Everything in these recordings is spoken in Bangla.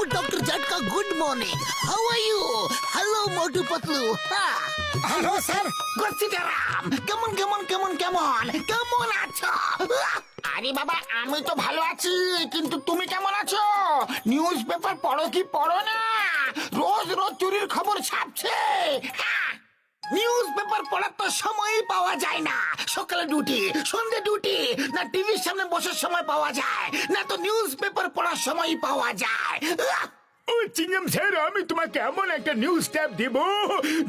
Dr. Jatka, good morning. How are you? Hello, Motu Patlu. Hello sir. Gossitaram. কেমন আছো? আরে বাবা, আমি তো ভালো আছি, কিন্তু তুমি কেমন আছো? নিউজ পেপার পড়ো কি পড়ো না? রোজ রোজ চুরির খবর ছাপছে। নিউজ পেপার পড়ার তো সময়ই পাওয়া যায় না। সকালে ডিউটি, সন্ধ্যে ডিউটি, না টিভির সামনে বসার সময় পাওয়া যায়, না তো নিউজ পেপার পড়ার সময়ই পাওয়া যায়। ও চিংগাম স্যার, আমি তোমাকে এমন একটা নিউজ ট্যাব দেব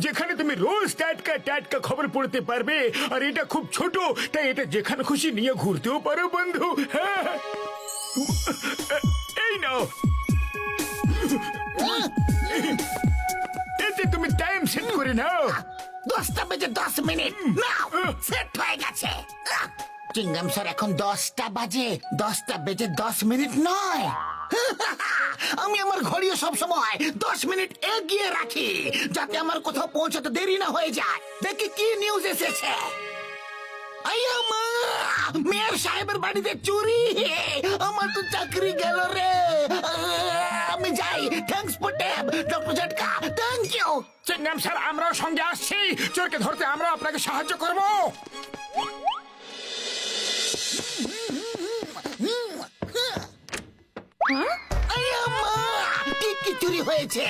যেখানে তুমি রোজ টাটকা টাটকা খবর পড়তে পারবে। আর এটা খুব ছোট, তাই এটা যেখানে খুশি নিয়ে ঘুরতেও পারো বন্ধু। হ্যাঁ, এই নাও, এতে তুমি টাইম সেট করে নাও। 10টা বেজে 10 মিনিট নাও, সেট হয়ে গেছে। চিংগাম স্যার, এখন 10টা বাজে, 10টা বেজে 10 মিনিট নয়। আমি আমার ঘড়িও সব সময় 10 মিনিট এগিয়ে রাখি, যাতে আমার কোথাও পৌঁছাতে দেরি না হয়ে যায়। দেখি কি নিউজ এসেছে। আইয়া মা, মেয়র সাহেবের বাড়িতে চুরি, আমার তো চাকরি গেল রে। আমি যাই। Thanks for tab, doctor Jhatka, thank you. Chingum sir, আমরাও সঙ্গে আসছি, চোরকে ধরতে আমরা আপনাকে সাহায্য করব। আইয়া মা, কি চুরি হয়েছে?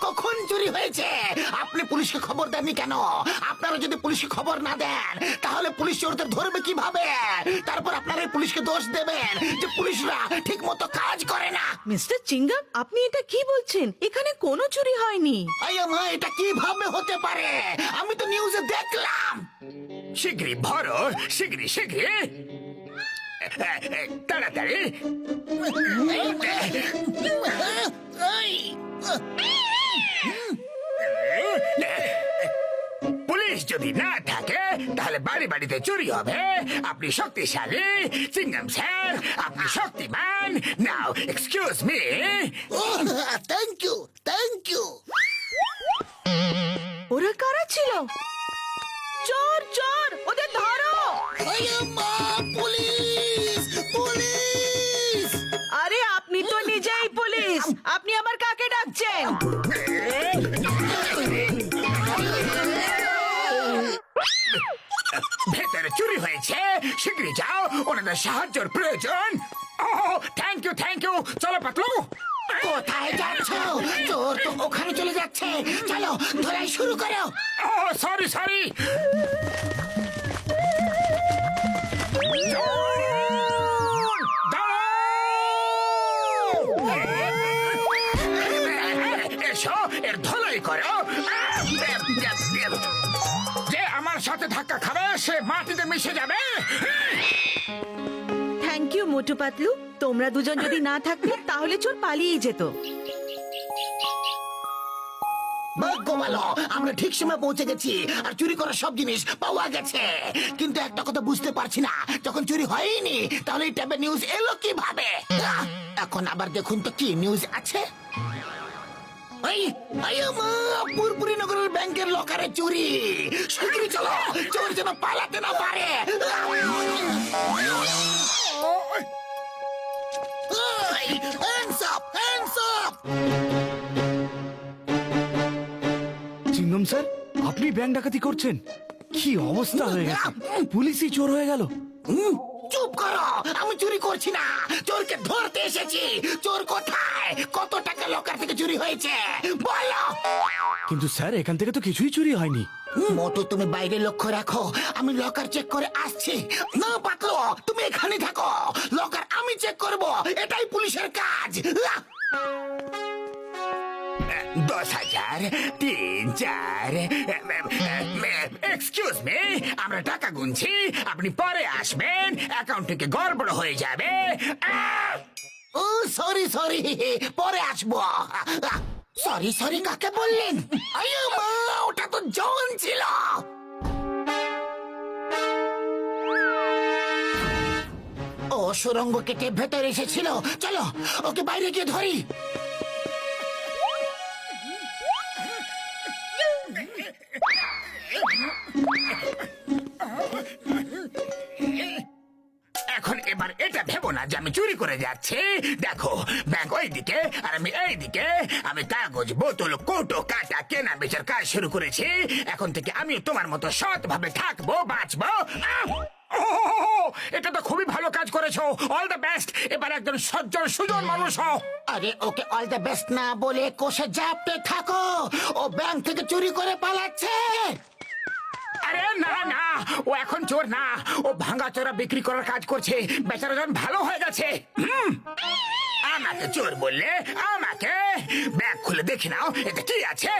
কখন চুরি হয়েছে? আপনি পুলিশকে খবর দেননি কেন? আপনারা যদি পুলিশকে খবর না দেন, তাহলে পুলিশ চোরদের ধরবে কিভাবে? তারপর আপনারা পুলিশকে দোষ দেবেন যে পুলিশরা ঠিক মতো কাজ করে না। মিস্টার চিঙ্গাম, আপনি এটা কি বলছেন? এখানে কোনো চুরি হয়নি। আইয়া মা, এটা কিভাবে হতে পারে? আমি তো নিউজে দেখলাম। শিগগিরই ভরো, শিগগিরই তাড়াতাড়ি। পুলিশ যদি না থাকে তাহলে বাড়ি বাড়িতে চুরি হবে। আপনি শক্তিশালী চিংগাম স্যার, আপনি Shaktimaan. Now excuse me. Thank you. ওরা কারা ছিল? চোর চোর, ওদের ধরো। আইয়া মা, পুলিশ! আরে আপনি তো নিজেই পুলিশ, আপনি আবার কাকে ডাকছেন? ভেতরে চুরি হয়েছে, শিগগিরই যাও, ওনাদের সাহায্যের প্রয়োজন। Thank you. চলো পাতলু। কোথায় যাচ্ছ? চোর তো ওখানে চলে যাচ্ছে। চলো, ধরাই শুরু করো। সরি। এসো, এর ধলাই করো। যে আমার সাথে ধাক্কা খাবে সে মাটিতে মিশে যাবে। থ্যাংক ইউ মোটু পাতলু, তোমরা দুজন যদি না থাকতে তাহলে চোর পালিয়ে যেত। ভাগ্য ভালো, আমরা ঠিক সময় পৌঁছে গেছি আর চুরি করা সব জিনিস পাওয়া গেছে। কিন্তু একটা কথা বুঝতে পারছি না, যখন চুরি হয়নি তাহলে এই ট্যাবে নিউজ এলো কিভাবে? এখন আবার দেখুন তো কি নিউজ আছে। পুরপুরি নগরের ব্যাংকের লকারে চুরি। শিগগিরই চলো, চোর যেন পালাতে না পারে। Hands up! চিংগম স্যার, আপনি ব্যাংক ডাকাতি করছেন? কি অবস্থা হয়ে গেছে, পুলিশই চোর হয়ে গেল। চুপ করো, আমি চুরি করছি না, চোরকে ধরতে এসেছি। চোর কোথায়? কত টাকা লকার থেকে চুরি হয়েছে বলো। কিন্তু স্যার, এখান থেকে তো কিছুই চুরি হয়নি। মোটু, তুমি বাইরে লক্ষ্য রাখো, আমি লকার চেক করে আসছি। না পাতলো, তুমি এখানে থাকো, লকার আমি চেক করব, এটাই পুলিশের কাজ। 10,000, 3, 4। এক্সকিউজ মি, আমরা টাকা গুনছি, আপনি পরে আসবেন, অ্যাকাউন্ট থেকে গড়বড় হয়ে যাবে। ও সরি, পরে আসবো। সরি কাকে বললেন? আইয়া মা, ওটা তো জন ছিল। ও সুরঙ্গ কেটে ভেতরে এসেছিল। চলো, ওকে বাইরে গিয়ে ধরি। এখন এবার এটা ভেবো না যে আমি চুরি করে যাচ্ছি। দেখো ব্যাগ ওইদিকে আর আমি এইদিকে। আমি কাগজ বোতল কৌটো কাটা কেনা বেচার কাজ শুরু করেছি। এখন থেকে আমিও তোমার মতো সৎ ভাবে থাকবো, বাঁচবো। এটা তো খুবই ভালো কাজ করেছো, অল দ্য বেস্ট। এবার একজন সজ্জন সুজন মানুষ হও। আরে ওকে অল দ্য বেস্ট না বলে কোষে জাপতে থাকো, ও ব্যাংক থেকে চুরি করে পালাচ্ছে। আরে না না, ও এখন চোর না, ও ভাঙা চোরা বিক্রি করার কাজ করছে। বেচারা যখন ভালো হয়ে গেছে। আমাকে চোর বললে? আমাকে? ব্যাগ খুলে দেখি নাও এতে কি আছে।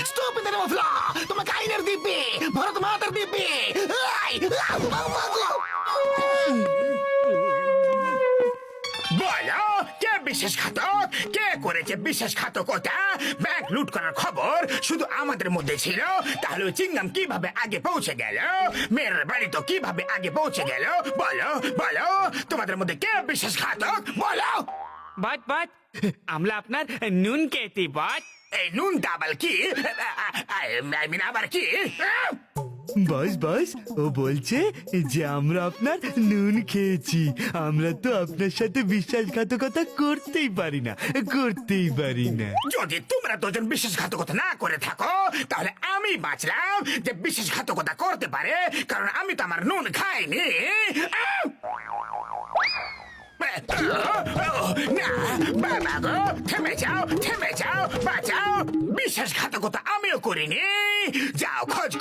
স্টুপিড মফলা, তোমাকে আইনের দিব্যি, ভারত মাতার দিব্যি। বলো কে বিশ্বাসঘাতক? কে করেছে বিশ্বাসঘাতকতা? ব্যাংক লুট করার খবর শুধু আমাদের মধ্যে ছিল, তাহলে ওই চিংগাম কিভাবে আগে পৌঁছে গেল? মেয়ের বাড়ি তো কিভাবে আগে পৌঁছে গেল? বলো বলো, তোমাদের মধ্যে কে বিশ্বাসঘাতক? বলো। বাট আমরা আপনার নুন খেতে বাট। এই নুনটা আবার কি? আবার কি? বস ও বলছে যে আমরা আপনার নুন খেয়েছি। আমরা তো আপনার সাথে বিশ্বাসঘাতকতা করতেই পারি না। যদি তোমরা দুজন বিশ্বাসঘাতকতা না করে থাকো, তাহলে আমি বাঁচলাম যে বিশ্বাসঘাতকতা করতে পারে, কারণ আমি তো আমার নুন খাইনি। না বাবা গো, থেমে যাও, বাঁচাও। বিশ্বাসঘাতকতা আমিও করিনি। যাও খোঁজ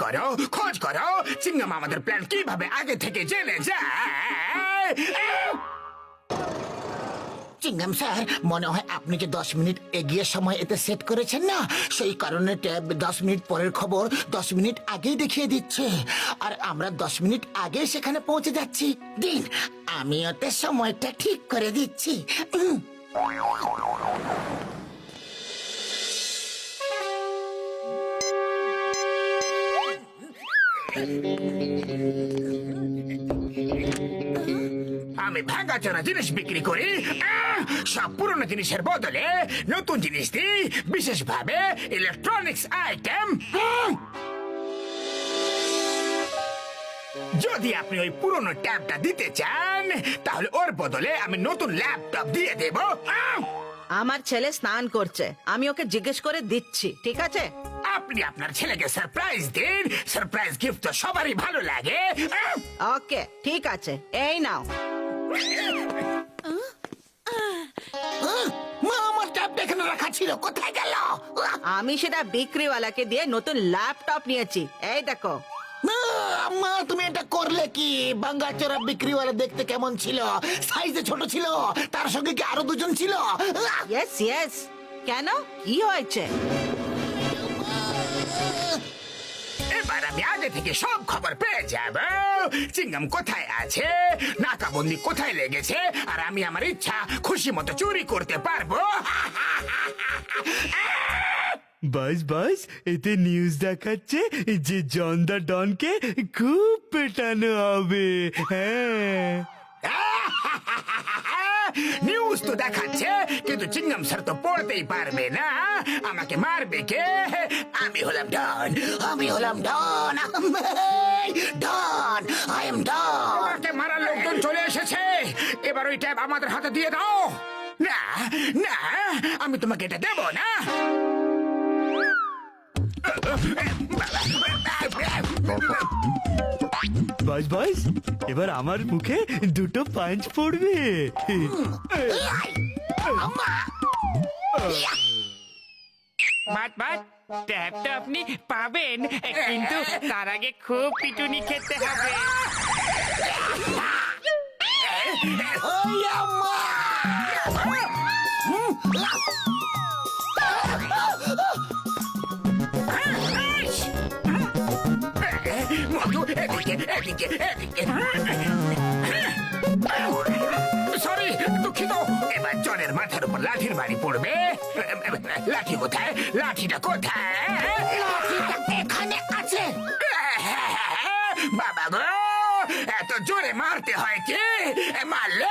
করো চিংগাম আমাদের প্ল্যান কিভাবে আগে থেকে জেনে যায়। চিংগাম স্যার, মনে হয় আপনি যে 10 মিনিট এগিয়ে সময় এতে সেট করেছেন না, সেই কারণে ট্যাব 10 মিনিট পরের খবর 10 মিনিট আগেই দেখিয়ে দিচ্ছে, আর আমরা 10 মিনিট আগে সেখানে পৌঁছে যাচ্ছি। দিন, আমি ওতে সময়টা ঠিক করে দিচ্ছি। আমি ভাঙাচোরা জিনিস বিক্রি করি, সব পুরনো জিনিসের বদলে নতুন জিনিস দিই, বিশেষভাবে ইলেকট্রনিক্স আইটেম। যদি আপনি ওই পুরনো ট্যাবটা দিতে চান, তাহলে ওর বদলে আমি নতুন ল্যাপটপ দিয়ে দেব। আমার ছেলে স্নান করছে, আমি ওকে জিজ্ঞেস করে দিচ্ছি, ঠিক আছে? আপনি আপনার ছেলেকে সারপ্রাইজ দিন, সারপ্রাইজ গিফট তো সবারই ভালো লাগে। ওকে, ঠিক আছে, এই নাও। মা, আমার ট্যাবটা এখানে রাখা ছিল, কোথায় গেল? আমি সেটা বিক্রিওয়ালাকে দিয়ে নতুন ল্যাপটপ নিয়েছি, এই দেখো। মা, তুমি এটা করলে কি? বাঙ্গাচোরা বিক্রিওয়ালা দেখতে কেমন ছিল? সাইজে ছোট ছিল, তার সঙ্গে কি আরো দুজন ছিল? ইয়েস, কেন, কি হয়েছে? এবার আমি আগে থেকে সব খবর পেয়ে যাব। চিংগাম কোথায় আছে, নাকাবন্দি কোথায় লেগেছে, আর আমি আমার ইচ্ছা খুশি মতো চুরি করতে পারবো। বাস এতে নিউজ দেখাচ্ছে যে জন দা ডনকে খুব পেটানো হবে। হ্যাঁ, নিউজ তো দেখাচ্ছে, কিন্তু চিংগাম স্যার তো পড়তেই পারবে না, আমাকে মারবে কে? আমি হলাম ডন, ডন, আই এম ডন। আমাকে মারার লোকজন চলে এসেছে, এবার ওই ট্যাব আমাদের হাতে দিয়ে দাও। না না, আমি তোমাকে এটা দেব না। বাস এবার আমার মুখে দুটো পাঞ্চ পড়বে। বাট ট্যাবটা আপনি পাবেন, কিন্তু তার আগে খুব পিটুনি খেতে হবে। ওই আম্মা! মধু, এদিকে। সরি, দুঃখিত। এবার জনের মাথার উপর লাঠির বাড়ি পড়বে। লাঠি কোথায়? লাঠিটা কোথায়? লাঠিটা এখানে আছে। বাবা গো, এত জোরে মারতে হয় কি? মারলে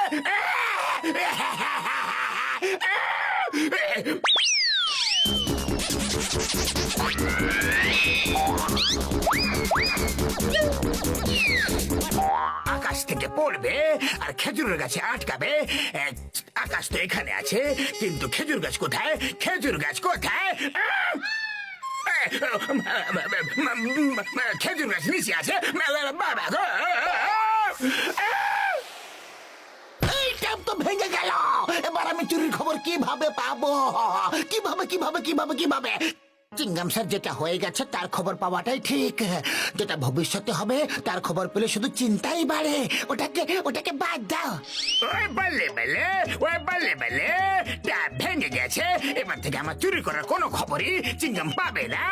থেকে পড়বে আর খেজুরের গাছে আটকাবে। আকাশ তো এখানে আছে, কিন্তু খেজুর গাছ কোথায়? খেজুর গাছ কোথায়? খেজুর গাছ নিচে আছে। বাবা গো! এই ট্যাপ তো ভেঙে গেল। এবার আমি চুরির খবর কিভাবে পাবো? কিভাবে কিভাবে কিভাবে কিভাবে? চিঙ্গাম স্যার, যেটা হয়ে গেছে তার খবর পাওয়াটাই ঠিক। যেটা ভবিষ্যতে হবে তার খবর পেলে শুধু চিন্তাই বাড়ে। ওটাকে বাদ দাও। ওই বললে বলে, ওই বললে বলে, ট্যাপ ভেঙে গেছে। এবার থেকে আমার চুরি করার কোনো খবরই চিংগাম পাবে না।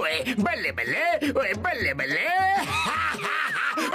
ওই বললে বলে, ওই বললে বলে।